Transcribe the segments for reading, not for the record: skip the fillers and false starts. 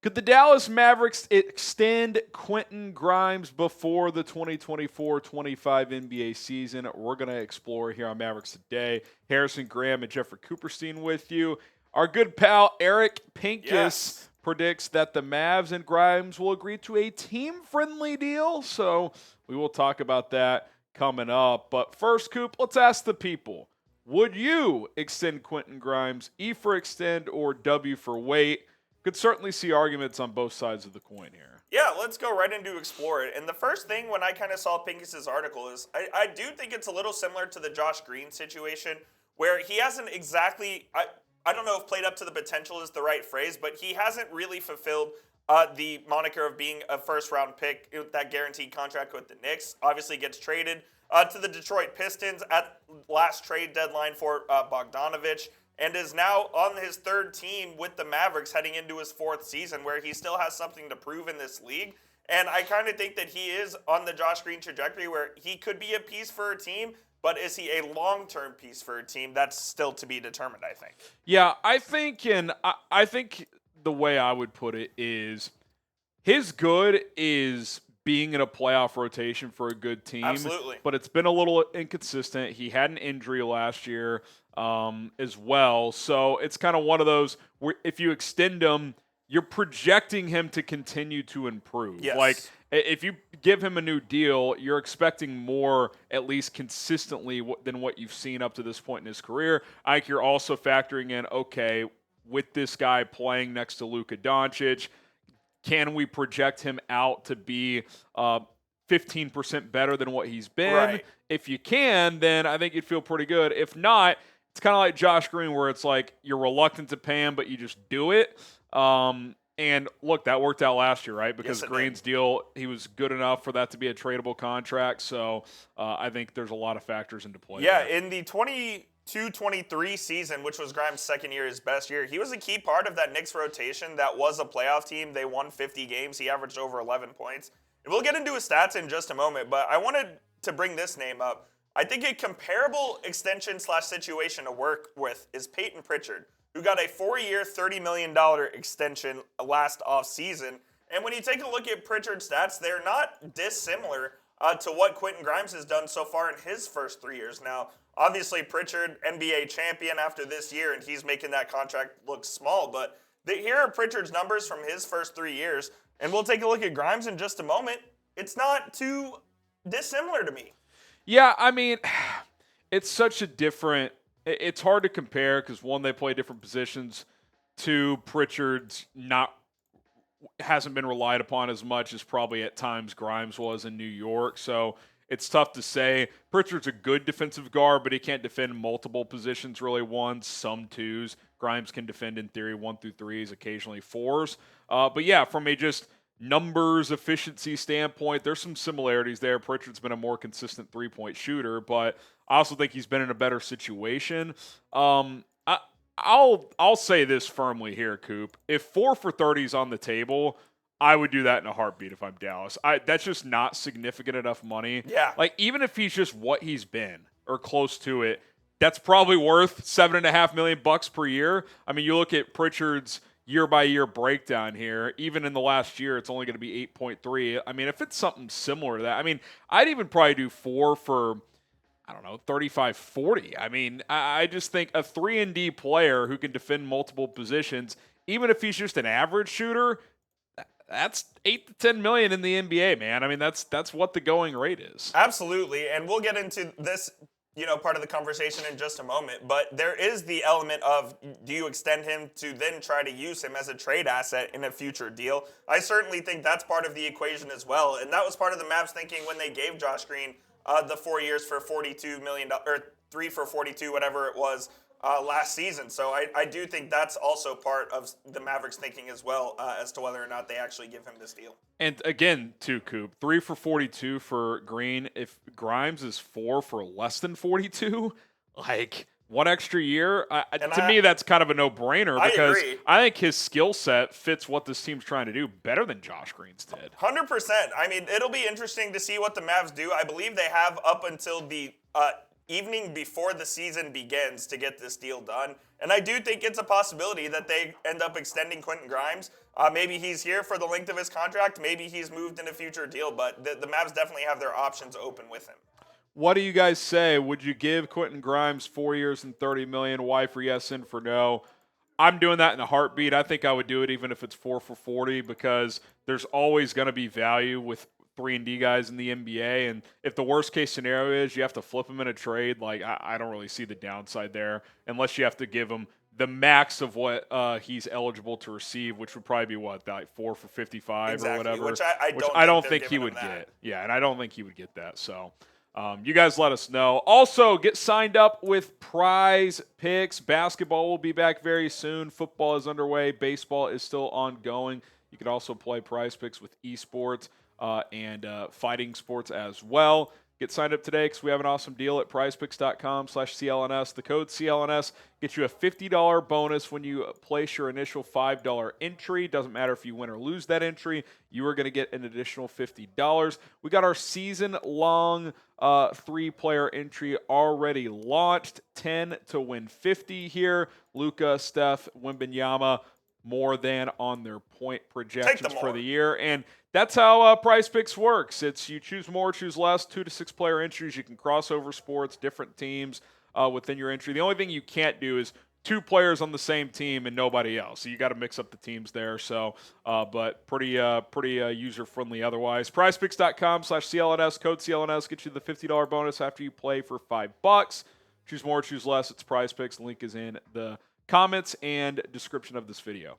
Could the Dallas Mavericks extend Quentin Grimes before the 2024-25 NBA season? We're going to explore here on Mavericks Today. Harrison Graham and Jeffrey Cooperstein with you. Our good pal Eric Pincus predicts that the Mavs and Grimes will agree to a team-friendly deal, so we will talk about that coming up. But first, Coop, let's ask the people. Would you extend Quentin Grimes, E for extend or W for wait? Could certainly see arguments on both sides of the coin here. Yeah, let's go right into explore it. And the first thing when I kind of saw Pincus's article is I do think it's a little similar to the Josh Green situation where he hasn't exactly, I don't know if played up to the potential is the right phrase, but he hasn't really fulfilled the moniker of being a first-round pick. That guaranteed contract with the Knicks obviously gets traded to the Detroit Pistons at last trade deadline for Bogdanovich, and is now on his third team with the Mavericks heading into his fourth season where he still has something to prove in this league. And I kind of think that he is on the Josh Green trajectory where he could be a piece for a team, but is he a long-term piece for a team? That's still to be determined, I think. Yeah, I think the way I would put it is his good is being in a playoff rotation for a good team. Absolutely. But it's been a little inconsistent. He had an injury last year as well. So it's kind of one of those where if you extend him, you're projecting him to continue to improve. Yes. Like if you give him a new deal, you're expecting more, at least consistently, than what you've seen up to this point in his career. I think you're also factoring in, okay, with this guy playing next to Luka Doncic, can we project him out to be 15% better than what he's been? Right. If you can, then I think you'd feel pretty good. If not, it's kind of like Josh Green where it's like you're reluctant to pay him, but you just do it. And look, that worked out last year, right? Because Green's deal, he was good enough for that to be a tradable contract. So I think there's a lot of factors into play. Yeah, there. in the 22-23 season, which was Grimes' second year, his best year, he was a key part of that Knicks rotation that was a playoff team. They won 50 games. He averaged over 11 points. And we'll get into his stats in just a moment, but I wanted to bring this name up. I think a comparable extension/situation to work with is Payton Pritchard, who got a 4-year, $30 million extension last offseason. And when you take a look at Pritchard's stats, they're not dissimilar to what Quentin Grimes has done so far in his first 3 years. Now, obviously, Pritchard, NBA champion after this year, and he's making that contract look small. But here are Pritchard's numbers from his first 3 years, and we'll take a look at Grimes in just a moment. It's not too dissimilar to me. Yeah, I mean, it's such a different – it's hard to compare because, one, they play different positions. Two, Pritchard's hasn't been relied upon as much as probably at times Grimes was in New York. So it's tough to say. Pritchard's a good defensive guard, but he can't defend multiple positions, really ones, some twos. Grimes can defend, in theory, 1 through 3s, occasionally 4s. But, yeah, from a just numbers, efficiency standpoint, there's some similarities there. Pritchard's been a more consistent three-point shooter, but I also think he's been in a better situation. I'll say this firmly here, Coop. If 4 for 30 is on the table, I would do that in a heartbeat if I'm Dallas. That's just not significant enough money. Yeah. Like, even if he's just what he's been or close to it, that's probably worth $7.5 million per year. I mean, you look at Pritchard's year-by-year breakdown here. Even in the last year, it's only going to be 8.3. I mean, if it's something similar to that, I mean, I'd even probably do 4 for, I don't know, 35, 40. I mean, I just think a 3-and-D player who can defend multiple positions, even if he's just an average shooter, that's $8 to $10 million in the NBA, man. I mean, that's what the going rate is. Absolutely, and we'll get into this, part of the conversation in just a moment. But there is the element of, do you extend him to then try to use him as a trade asset in a future deal? I certainly think that's part of the equation as well, and that was part of the Mavs thinking when they gave Josh Green the 4 years for $42 million, or 3 for 42, whatever it was, last season. So I do think that's also part of the Mavericks thinking as well as to whether or not they actually give him this deal. And again, too, Coop, 3 for 42 for Green. If Grimes is 4 for less than 42, like, one extra year, to me, that's kind of a no-brainer because I think his skill set fits what this team's trying to do better than Josh Green's did. 100%. I mean, it'll be interesting to see what the Mavs do. I believe they have up until the evening before the season begins to get this deal done. And I do think it's a possibility that they end up extending Quentin Grimes. Maybe he's here for the length of his contract. Maybe he's moved in a future deal. But the Mavs definitely have their options open with him. What do you guys say? Would you give Quentin Grimes 4 years and $30 million? Y for yes, and for no? I'm doing that in a heartbeat. I think I would do it even if it's 4 for $40 because there's always going to be value with 3-and-D guys in the NBA. And if the worst case scenario is you have to flip them in a trade, like I don't really see the downside there unless you have to give him the max of what he's eligible to receive, which would probably be what, like 4 for 55 exactly, or whatever. Which I don't think he would get. Yeah, and I don't think he would get that. So you guys let us know. Also, get signed up with Prize Picks. Basketball will be back very soon. Football is underway. Baseball is still ongoing. You can also play Prize Picks with esports and fighting sports as well. Get signed up today because we have an awesome deal at prizepicks.com/CLNS. The code CLNS gets you a $50 bonus when you place your initial $5 entry. Doesn't matter if you win or lose that entry. You are going to get an additional $50. We got our season-long 3-player entry already launched. 10 to win 50 here. Luka, Steph, Wembanyama, more than on their point projections for the year. And that's how Prize Picks works. It's you choose more, choose less, 2 to 6 player entries. You can cross over sports, different teams within your entry. The only thing you can't do is 2 players on the same team and nobody else. So you got to mix up the teams there. So, but pretty user friendly otherwise. PrizePicks.com/CLNS, code CLNS gets you the $50 bonus after you play for $5. Choose more, choose less. It's Prize Picks. Link is in the comments and description of this video.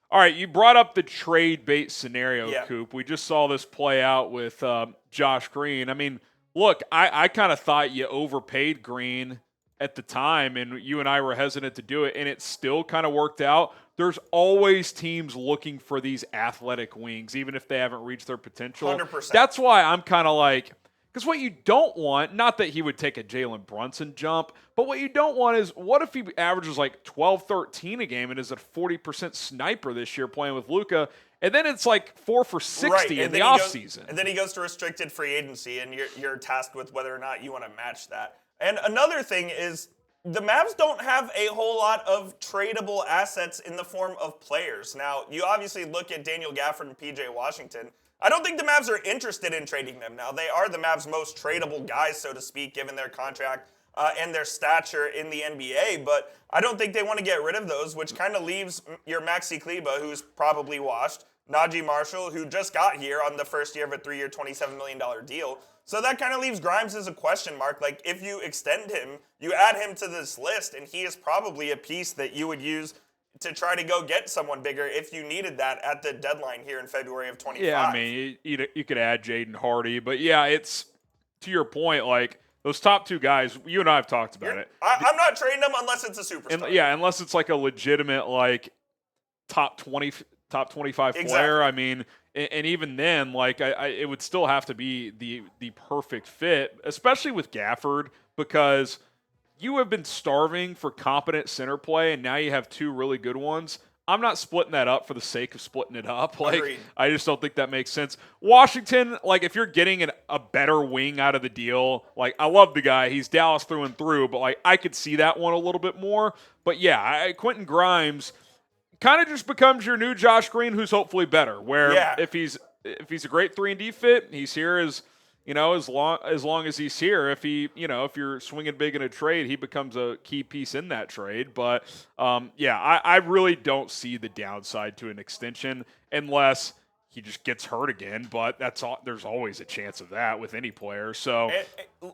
All right, you brought up the trade bait scenario, Coop. We just saw this play out with Josh Green. I mean, look, I kind of thought you overpaid Green at the time, and you and I were hesitant to do it, and it still kind of worked out. There's always teams looking for these athletic wings, even if they haven't reached their potential. 100%. That's why I'm kind of like, because what you don't want, not that he would take a Jalen Brunson jump, but what you don't want is, what if he averages like 12, 13 a game and is a 40% sniper this year playing with Luka, and then it's like 4 for 60 in the offseason. And then he goes to restricted free agency, and you're tasked with whether or not you want to match that. And another thing is, the Mavs don't have a whole lot of tradable assets in the form of players. Now, you obviously look at Daniel Gafford and PJ Washington. I don't think the Mavs are interested in trading them now. They are the Mavs' most tradable guys, so to speak, given their contract and their stature in the NBA. But I don't think they want to get rid of those, which kind of leaves your Maxi Kleber, who's probably washed, Najee Marshall, who just got here on the first year of a 3-year, $27 million deal. So that kind of leaves Grimes as a question mark. Like, if you extend him, you add him to this list, and he is probably a piece that you would use to try to go get someone bigger if you needed that at the deadline here in February of 25. Yeah, I mean, you could add Jaden Hardy, but yeah, it's, to your point, like, those top 2 guys, you and I have talked about it. I'm not trading them unless it's a superstar. Unless it's like a legitimate, like, top 25 player. I mean, and even then, like, it would still have to be the perfect fit, especially with Gafford, because you have been starving for competent center play, and now you have 2 really good ones. I'm not splitting that up for the sake of splitting it up. Like, agreed. I just don't think that makes sense. Washington, like, if you're getting a better wing out of the deal, like, I love the guy. He's Dallas through and through, but, like, I could see that one a little bit more. But, yeah, Quentin Grimes kind of just becomes your new Josh Green, who's hopefully better. Where if he's a great 3-and-D fit, he's here as long as he's here. If if you're swinging big in a trade, he becomes a key piece in that trade. But I really don't see the downside to an extension unless he just gets hurt again. But there's always a chance of that with any player. So.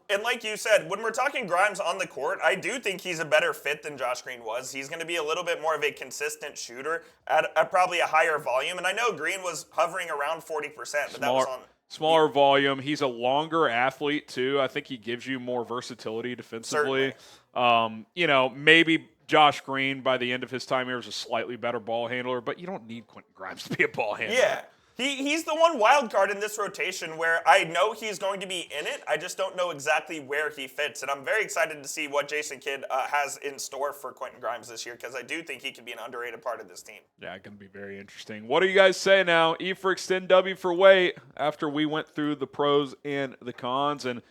And like you said, when we're talking Grimes on the court, I do think he's a better fit than Josh Green was. He's going to be a little bit more of a consistent shooter at probably a higher volume. And I know Green was hovering around 40%, but that was on smaller volume. He's a longer athlete too. I think he gives you more versatility defensively. Maybe Josh Green by the end of his time here is a slightly better ball handler, but you don't need Quentin Grimes to be a ball handler. Yeah. He's the one wild card in this rotation where I know he's going to be in it. I just don't know exactly where he fits. And I'm very excited to see what Jason Kidd has in store for Quentin Grimes this year, because I do think he could be an underrated part of this team. Yeah, it's going to be very interesting. What do you guys say now? E for extend, W for wait, after we went through the pros and the cons. And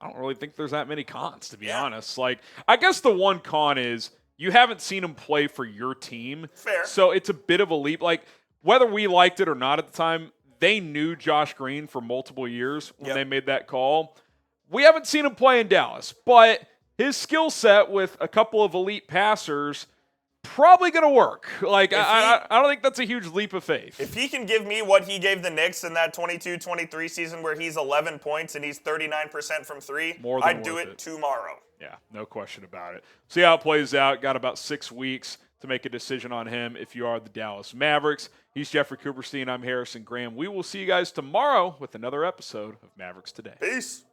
I don't really think there's that many cons, to be honest. Like, I guess the one con is you haven't seen him play for your team. Fair. So it's a bit of a leap. Like, whether we liked it or not at the time, they knew Josh Green for multiple years when they made that call. We haven't seen him play in Dallas, but his skill set with a couple of elite passers probably going to work. Like, I don't think that's a huge leap of faith. If he can give me what he gave the Knicks in that 22-23 season where he's 11 points and he's 39% from three, I'd do it tomorrow. Yeah, no question about it. See how it plays out. Got about 6 weeks to make a decision on him if you are the Dallas Mavericks. He's Jeffrey Cooperstein. I'm Harrison Graham. We will see you guys tomorrow with another episode of Mavericks Today. Peace.